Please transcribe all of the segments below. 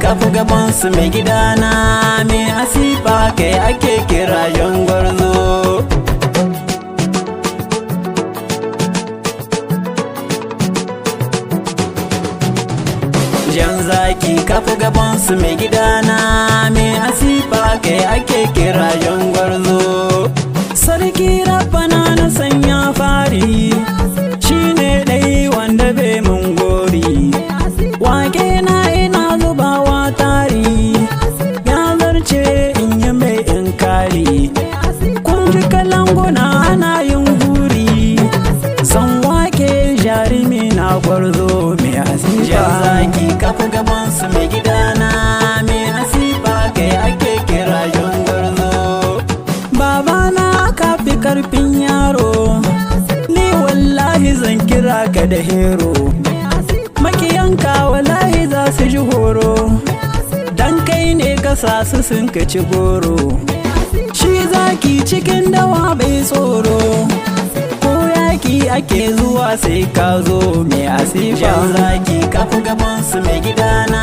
kafu gaban su mai gidana mai asifa kai ake kira jangwarzo. Jan zaki kafu gaban su mai gidana mai asifa kai ake kira jangwarzo. Sarki rabbana na sanya fari shine dai wanda bai mun gori. Wake na ina zubawa tari ya zarce in yi mai inkari. Kun ji kalanguna ana yin guri san wake jarumi na gwarzo mai asifa. Jan zaki kafu gaban su mai gidana mai asifa kai ake kira jangwarzo. Babana kafi karfin yaro ni wallahi zan kira ka da hero. Makiyanka wallahi za su ji horo dan kai ne ka sa su sun ka ci goro. Shi zaki cikin dawa bai tsoro ko yaki ake zuwa sai ka zo mai asifa. Jan zaki kafu gaban su mai gidana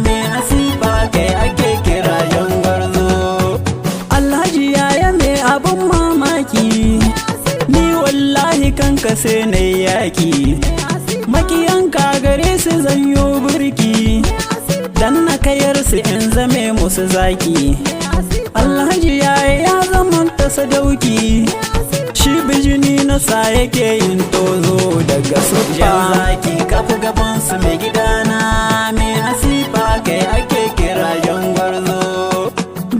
mai asifa kai ake kira jangwarzo. Alhaji yaya mai abun mamaki ni wallahi kanka sai na yaki. Makiyanka gare su zanyo burki dan na kayar su in zame musu zaki. Alhaji ya zamanta sadauki shi bijini na sa yake yin tozo daga sufa. Jan zaki kafu gaban su mai gidana mai asifa kai ake kira jangwarzo.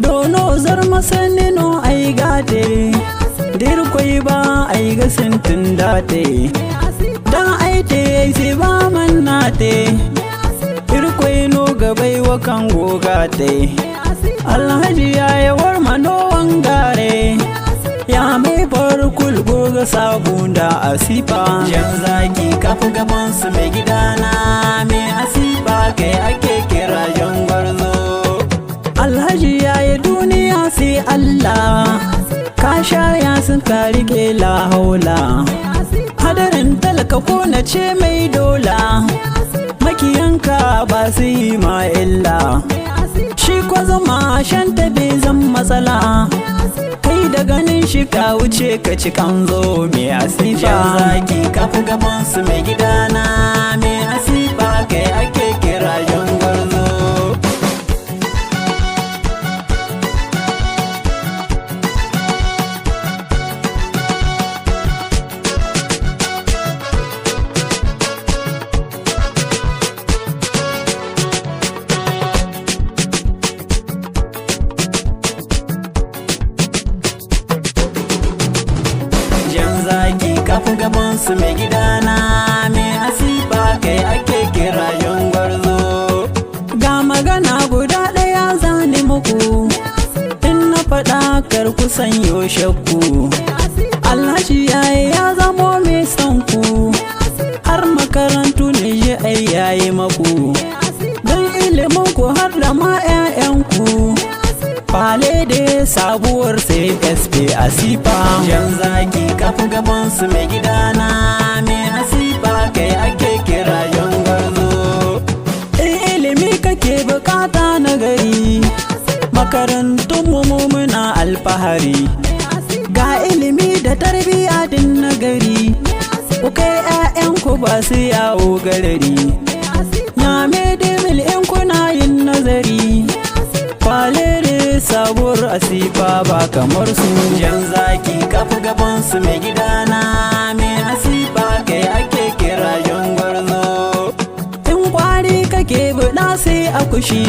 Dono zar masanino ai gate dirkoi ba ai ga sintin date dan aite sai ba mannate irkoi no gabai wa kan gogate. Alhaji ya yawar mano wangare ya mai farkul goga sabunda asifa. Jan zaki kafu gaban su mai gidana mai asifa kai ake kira jangwarzo. Alhaji ya yi duniya sai Allah ka shaya sun ka rike la haula. Hadarin talaka ko na ce mai dola makiyanka ba su yi ma illa. Shi kwa zama shanta bai zan matsala kai da ganin shi ka wuce ka ci kanzo mai asifa. Jan zaki kafu gaban su mai gidana mai asifa kai ake kira jangwarzo. Kafu gaban su mai gidana mai asifa kai ake kira jangwarzo. Ga magana guda ɗaya zane muku in na faɗa kar ku sanyo shakku. Alhaji ya zamo mai son ku har makarantu ne je ai yayi maku don ilimin ku har da ma 'ya'yanku. Fale da sabuwar sai SP asifa. Jan zaki kafu gaban su mai gidana mai asifa kai ake kira jangwarzo. Ilimi kake bukata na gari makarantun mu muna alfahari. Ga ilimi da tarbiyya din nagari ku kai 'ya'yanku ba su yawo garari. Na me demil in kuna yin nazari falere sabuwar asifa ba kamar su. Jan zaki kafu gaban su mai gidana mai asifa kai ake kira jangwarzo. In kwari kake buɗa sai a kushi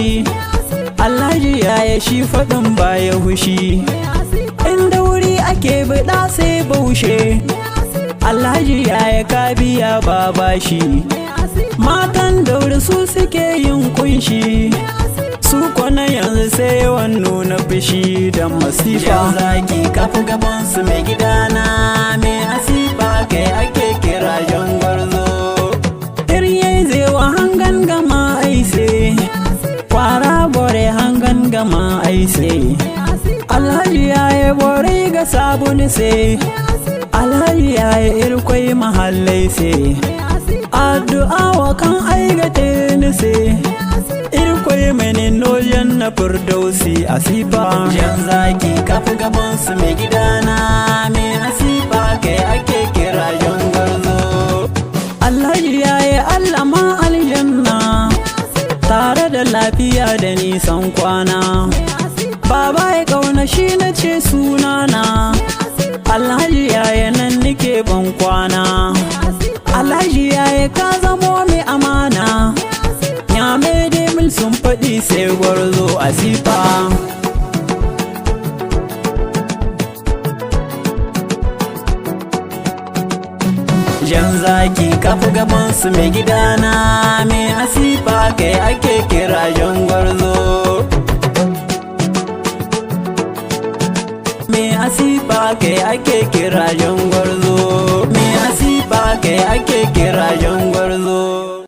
Alhaji ya shi faɗin baya hushi. In dauri ake buɗa sai baushe Alhaji ya ka biya ba bashi. Matan dauri su suke yin kunshi su kwana yanzu sai yawan nuna fushi da masifa. Jan zaki kafu gaban su mai gidana mai asifa kai ake kira jangwarzo. Irye zai wa hangan gama aise kwara bore hangan gama aise. Alhaji ya bore ga sabuni sai Alhaji ya irkwai mahallai sai addu'a wa kan aigate ni sai irkwai mene na firdausi asifa. Jan zaki kafi gaban su mai gidana mai asifa kai ake kira jan gwarzo. Allah ya yi Allah ma aljanna tare da lafiya da nisan kwana. Baba ya kauna shi na ce sunana, Alhaji yaya nan nike ban kwana. Alhaji yaya ka zamo mai amana, ya mai dai mil sun faɗi sai gwarzo asifa. Jan zaki kafi gaban su mai gidana mai asifa kai ake kira jan gwarzo. Me asifa kai ake kira jan gwarzo, me asifa kai ake kira jan gwarzo.